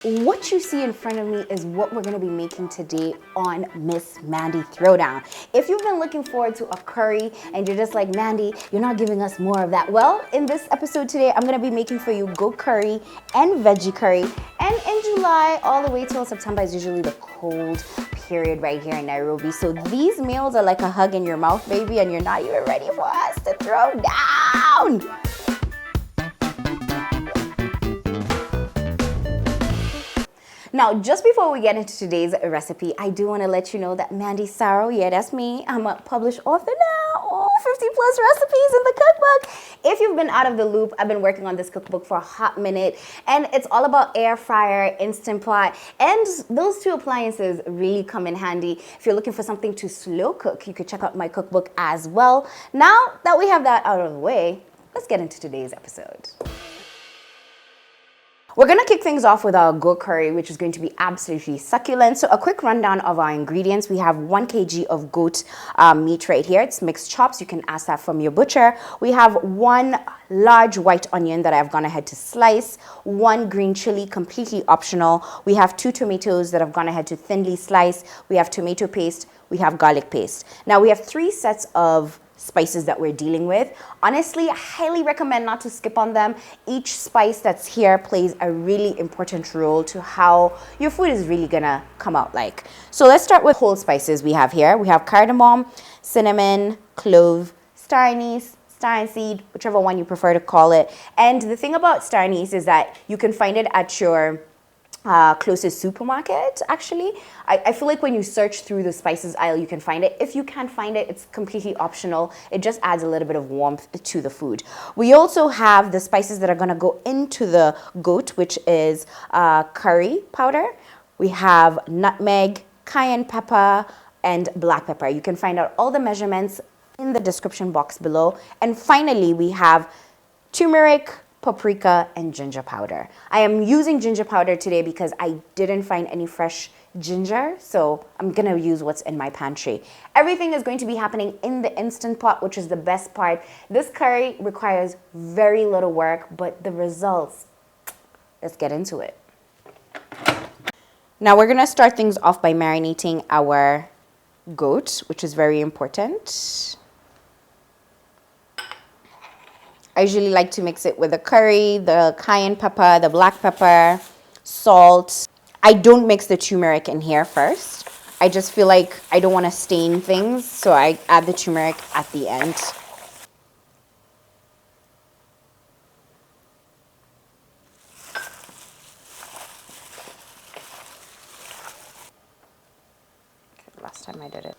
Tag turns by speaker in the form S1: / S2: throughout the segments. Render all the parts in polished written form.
S1: What you see in front of me is what we're going to be making today on Miss Mandi Throwdown. If you've been looking forward to a curry and you're just like, Mandi, you're not giving us more of that. Well, in this episode today, I'm going to be making for you goat curry and veggie curry. And in July, all the way till September is usually the cold period right here in Nairobi. So these meals are like a hug in your mouth, baby, and you're not even ready for us to throw down. Now, just before we get into today's recipe, I do want to let you know that Mandi Sarro, yeah, that's me. I'm a published author now. Oh, 50 plus recipes in the cookbook. If you've been out of the loop, I've been working on this cookbook for a hot minute, and it's all about air fryer, Instant Pot, and those two appliances really come in handy. If you're looking for something to slow cook, you could check out my cookbook as well. Now that we have that out of the way, let's get into today's episode. We're going to kick things off with our goat curry, which is going to be absolutely succulent. So a quick rundown of our ingredients. We have 1 kg of goat meat right here. It's mixed chops. You can ask that from your butcher. We have 1 large white onion that I've gone ahead to slice, 1 green chili, completely optional. We have 2 tomatoes that I've gone ahead to thinly slice. We have tomato paste. We have garlic paste. Now we have 3 sets of spices that we're dealing with. Honestly, I highly recommend not to skip on them. Each spice that's here plays a really important role to how your food is really gonna come out like. So let's start with whole spices we have here. We have cardamom, cinnamon, clove, star anise, star seed, whichever one you prefer to call it. And the thing about star anise is that you can find it at your closest supermarket. Actually, I feel like when you search through the spices aisle, you can find it. If you can't find it, it's completely optional. It just adds a little bit of warmth to the food. We also have the spices that are going to go into the goat, which is curry powder. We have nutmeg, cayenne pepper, and black pepper. You can find out all the measurements in the description box below. And finally, we have turmeric, paprika, and ginger powder. I am using ginger powder today because I didn't find any fresh ginger, so I'm gonna use what's in my pantry. Everything is going to be happening in the Instant Pot, which is the best part. This curry requires very little work, but the results, let's get into it. Now we're gonna start things off by marinating our goat, which is very important. I usually like to mix it with the curry, the cayenne pepper, the black pepper, salt. I don't mix the turmeric in here first. I just feel like I don't want to stain things, so I add the turmeric at the end. Okay, last time I did it.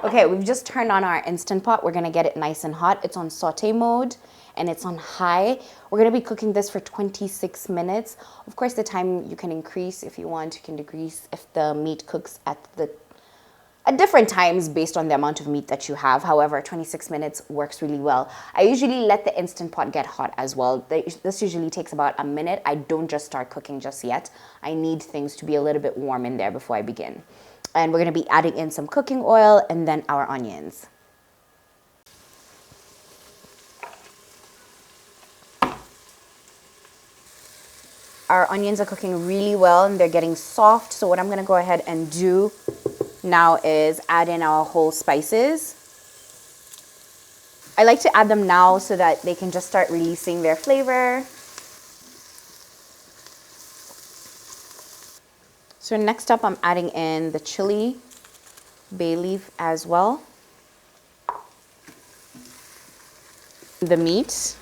S1: Okay, we've just turned on our Instant Pot. We're gonna get it nice and hot. It's on saute mode and it's on high. We're gonna be cooking this for 26 minutes. Of course, the time you can increase if you want. You can decrease if the meat cooks at different times based on the amount of meat that you have. However, 26 minutes works really well. I usually let the Instant Pot get hot as well. This usually takes about a minute. I don't just start cooking just yet. I need things to be a little bit warm in there before I begin. And we're gonna be adding in some cooking oil and then our onions. Our onions are cooking really well and they're getting soft. So what I'm gonna go ahead and do now is add in our whole spices. I like to add them now so that they can just start releasing their flavor. So next up, I'm adding in the chili, bay leaf as well, the meat,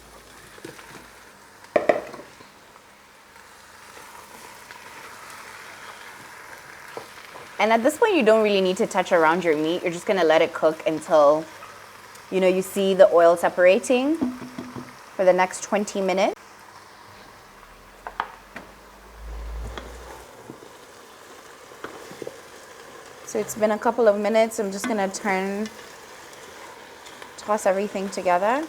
S1: and at this point, you don't really need to touch around your meat. You're just gonna let it cook until, you see the oil separating for the next 20 minutes. So it's been a couple of minutes. I'm just gonna toss everything together.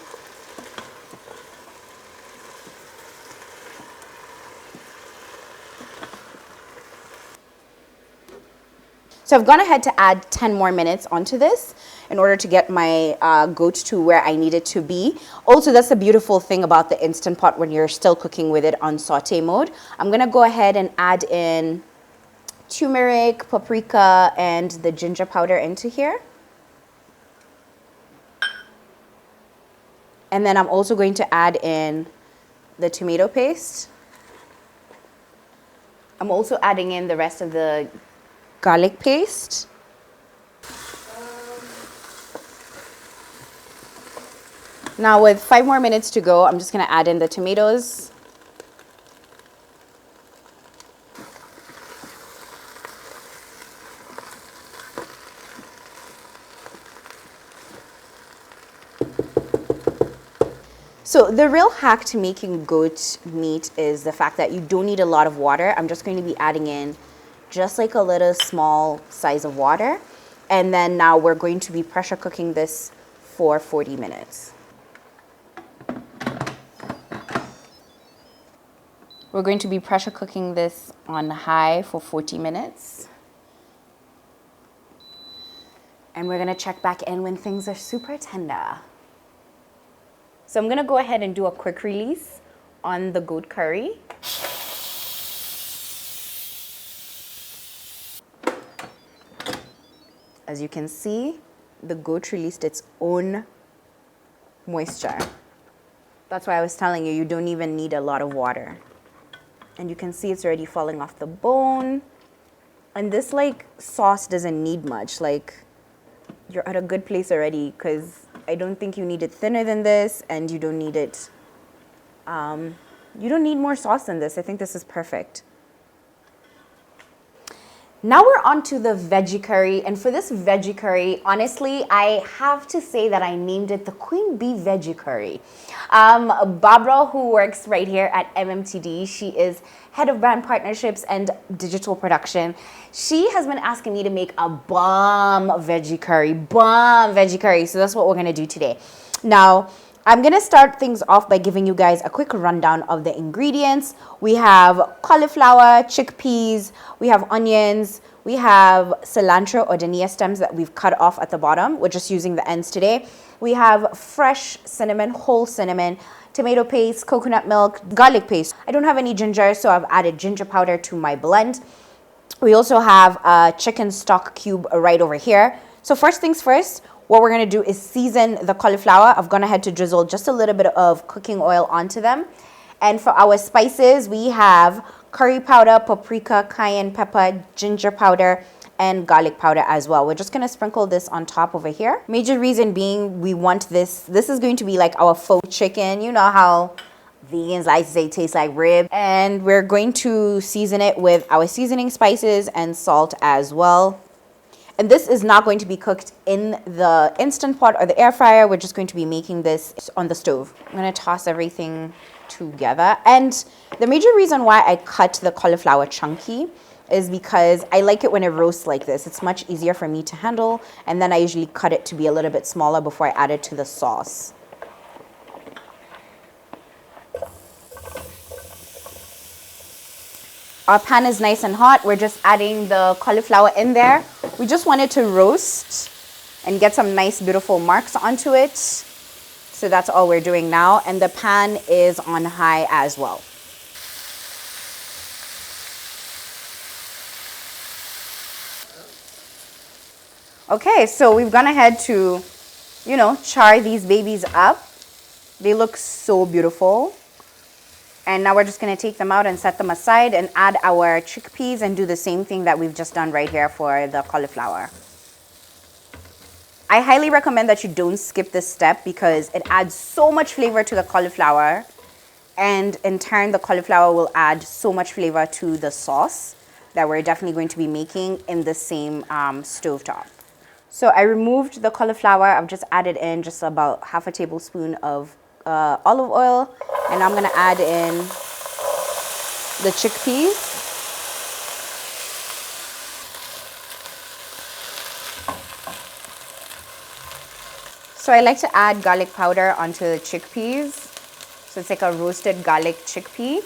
S1: So I've gone ahead to add 10 more minutes onto this in order to get my goat to where I need it to be. Also, that's the beautiful thing about the Instant Pot when you're still cooking with it on saute mode. I'm gonna go ahead and add in turmeric, paprika, and the ginger powder into here. And then I'm also going to add in the tomato paste. I'm also adding in the rest of the garlic paste. Now with 5 more minutes to go, I'm just going to add in the tomatoes. So the real hack to making goat meat is the fact that you don't need a lot of water. I'm just going to be adding in just like a little small size of water. And then now we're going to be pressure cooking this for 40 minutes. We're going to be pressure cooking this on high for 40 minutes. And we're going to check back in when things are super tender. So I'm going to go ahead and do a quick release on the goat curry. As you can see, the goat released its own moisture. That's why I was telling you, you don't even need a lot of water. And you can see it's already falling off the bone. And this like sauce doesn't need much. Like, you're at a good place already, because I don't think you need it thinner than this, and you don't need it, you don't need more sauce than this. I think this is perfect. Now we're on to the veggie curry, and for this veggie curry, honestly, I have to say that I named it the Queen Bee Veggie Curry. Barbara, who works right here at MMTD, she is head of brand partnerships and digital production. She has been asking me to make a bomb veggie curry. So that's what we're gonna do today. Now, I'm gonna start things off by giving you guys a quick rundown of the ingredients. We have cauliflower, chickpeas, we have onions, we have cilantro or dania stems that we've cut off at the bottom. We're just using the ends today. We have fresh cinnamon, whole cinnamon, tomato paste, coconut milk, garlic paste. I don't have any ginger, so I've added ginger powder to my blend. We also have a chicken stock cube right over here. So first things first, what we're gonna do is season the cauliflower. I've gone ahead to drizzle just a little bit of cooking oil onto them. And for our spices, we have curry powder, paprika, cayenne pepper, ginger powder, and garlic powder as well. We're just gonna sprinkle this on top over here. Major reason being we want this is going to be like our faux chicken. You know how vegans like to say it tastes like rib. And we're going to season it with our seasoning spices and salt as well. And this is not going to be cooked in the Instant Pot or the air fryer. We're just going to be making this on the stove. I'm gonna toss everything together. And the major reason why I cut the cauliflower chunky is because I like it when it roasts like this. It's much easier for me to handle. And then I usually cut it to be a little bit smaller before I add it to the sauce. Our pan is nice and hot. We're just adding the cauliflower in there. We just want it to roast and get some nice, beautiful marks onto it. So that's all we're doing now. And the pan is on high as well. Okay, so we've gone ahead to, char these babies up. They look so beautiful. And now we're just gonna take them out and set them aside and add our chickpeas and do the same thing that we've just done right here for the cauliflower. I highly recommend that you don't skip this step because it adds so much flavor to the cauliflower, and in turn the cauliflower will add so much flavor to the sauce that we're definitely going to be making in the same stovetop. So I removed the cauliflower. I've just added in just about half a tablespoon of olive oil, and I'm gonna add in the chickpeas. So I like to add garlic powder onto the chickpeas. So it's like a roasted garlic chickpea.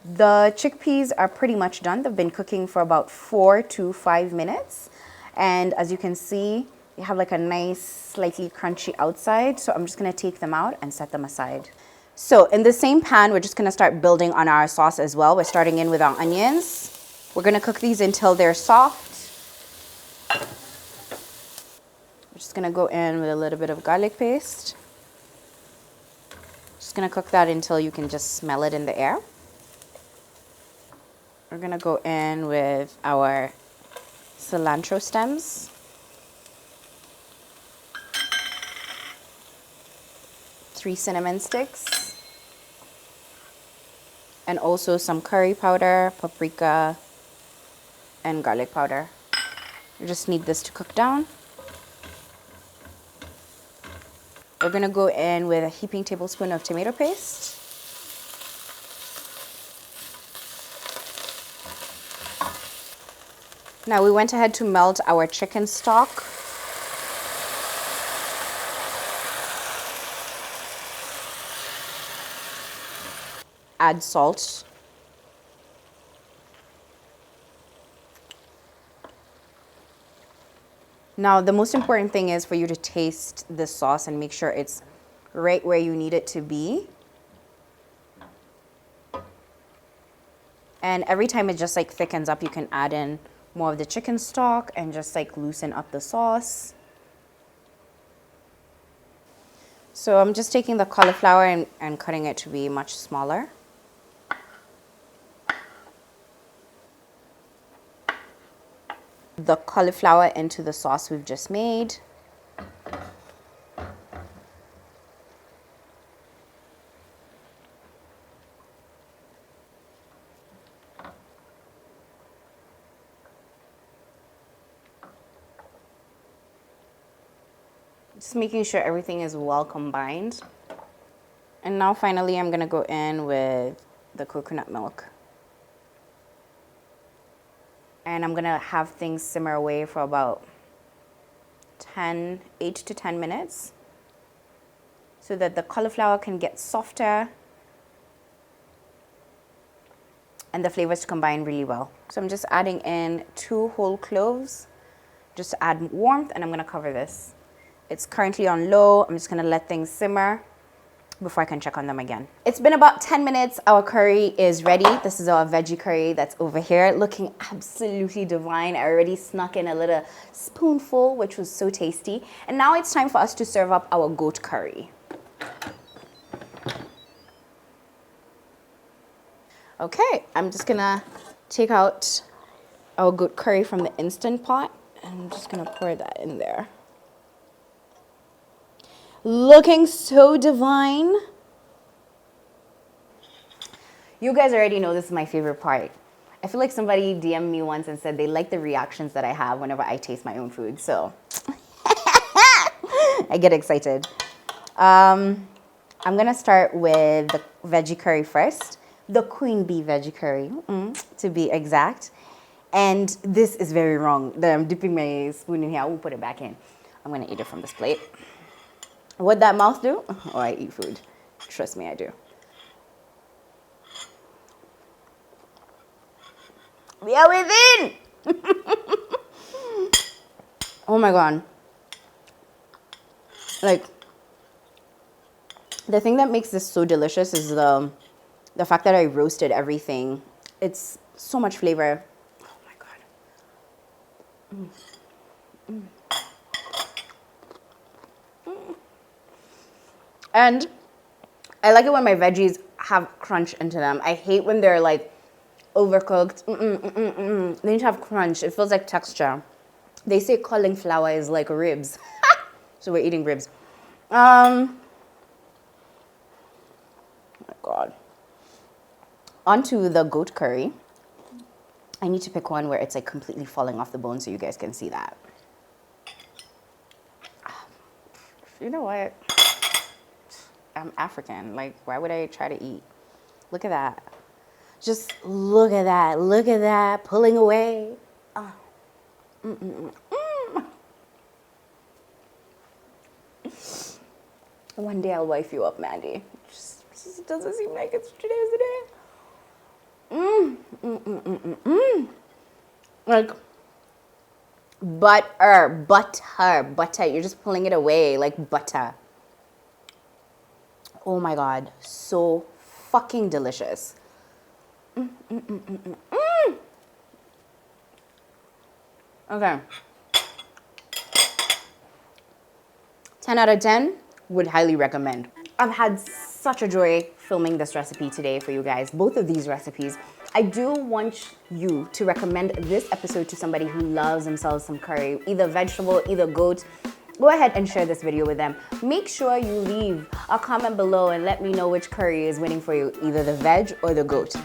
S1: The chickpeas are pretty much done. They've been cooking for about 4 to 5 minutes. And as you can see, they have like a nice, slightly crunchy outside. So I'm just gonna take them out and set them aside. So in the same pan, we're just gonna start building on our sauce as well. We're starting in with our onions. We're gonna cook these until they're soft. We're just gonna go in with a little bit of garlic paste. Just gonna cook that until you can just smell it in the air. We're gonna go in with our cilantro stems. Three cinnamon sticks. And also some curry powder, paprika, and garlic powder. You just need this to cook down. We're gonna go in with a heaping tablespoon of tomato paste. Now we went ahead to melt our chicken stock. Add salt. Now the most important thing is for you to taste the sauce and make sure it's right where you need it to be. And every time it just like thickens up, you can add in more of the chicken stock and just like loosen up the sauce. So I'm just taking the cauliflower and cutting it to be much smaller. The cauliflower into the sauce we've just made. Just making sure everything is well combined. And now finally I'm gonna go in with the coconut milk. And I'm gonna have things simmer away for about 8 to 10 minutes so that the cauliflower can get softer and the flavors combine really well. So I'm just adding in 2 whole cloves just to add warmth, and I'm gonna cover this. It's currently on low. I'm just gonna let things simmer before I can check on them again. It's been about 10 minutes. Our curry is ready. This is our veggie curry that's over here, looking absolutely divine. I already snuck in a little spoonful, which was so tasty. And now it's time for us to serve up our goat curry. Okay, I'm just gonna take out our goat curry from the Instant Pot, and I'm just gonna pour that in there. Looking so divine. You guys already know this is my favorite part. I feel like somebody DM'd me once and said they like the reactions that I have whenever I taste my own food, so I get excited. I'm gonna start with the veggie curry first. The queen bee veggie curry, to be exact. And this is very wrong. I'm dipping my spoon in here. I won't put it back in. I'm gonna eat it from this plate. What'd that mouth do? Oh, I eat food. Trust me, I do. We are within! Oh my God. Like, the thing that makes this so delicious is the fact that I roasted everything. It's so much flavor. Oh my God. And I like it when my veggies have crunch into them. I hate when they're like overcooked. They need to have crunch. It feels like texture. They say cauliflower is like ribs. So we're eating ribs. Oh my God. Onto the goat curry. I need to pick one where it's like completely falling off the bone so you guys can see that. You know what? I'm African. Like, why would I try to eat? Look at that. Just look at that. Look at that. Pulling away. One day I'll wife you up, Mandi. Just doesn't seem like it's today's the day. Like butter. You're just pulling it away like butter. Oh my God, so fucking delicious. Okay. 10 out of 10, would highly recommend. I've had such a joy filming this recipe today for you guys, both of these recipes. I do want you to recommend this episode to somebody who loves themselves some curry, either vegetable, either goat. Go ahead and share this video with them. Make sure you leave a comment below and let me know which curry is winning for you, either the veg or the goat.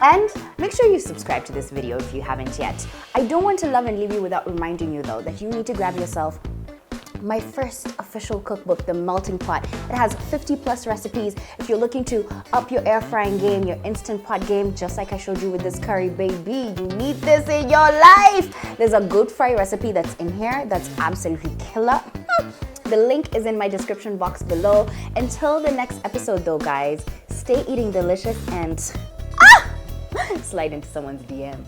S1: And make sure you subscribe to this video if you haven't yet. I don't want to love and leave you without reminding you though that you need to grab yourself my first official cookbook, The Melting Pot. It has 50+ recipes. If you're looking to up your air frying game, your instant pot game, just like I showed you with this curry, baby, you need this in your life. There's a goat fry recipe that's in here that's absolutely killer. The link is in my description box below. Until the next episode though, guys, stay eating delicious and slide into someone's DM.